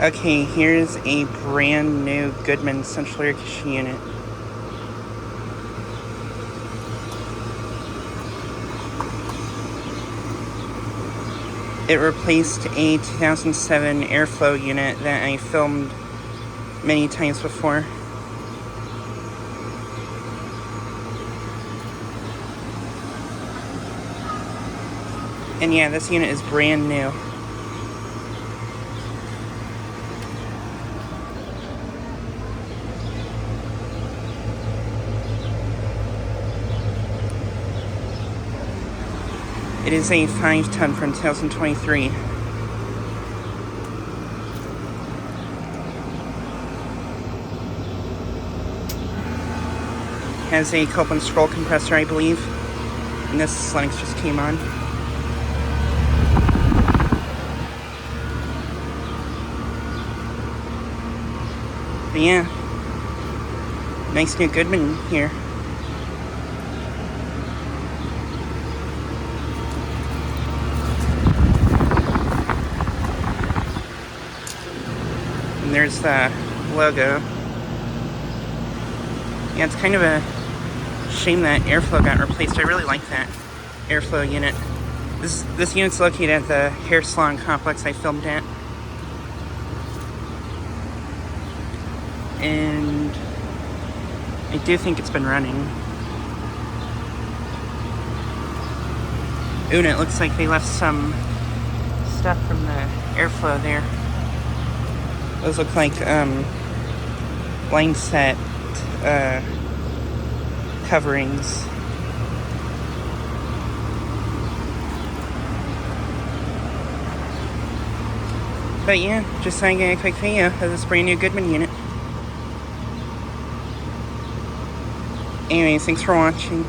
Okay, here's a brand new Goodman central air conditioning unit. It replaced a 2007 Aire-Flo unit that I filmed many times before. And yeah, this unit is brand new. It is a 5-ton from 2023. Has a Goodman scroll compressor, I believe. And this Lennox just came on. But yeah, nice new Goodman here. And there's the logo. Yeah, it's kind of a shame that Aire-Flo got replaced. I really like that Aire-Flo unit. This unit's located at the hair salon complex I filmed at. And I do think it's been running. Ooh, and it looks like they left some stuff from the Aire-Flo there. Those look like line set coverings. But yeah, just saying a quick video of this brand new Goodman unit. Anyways, thanks for watching.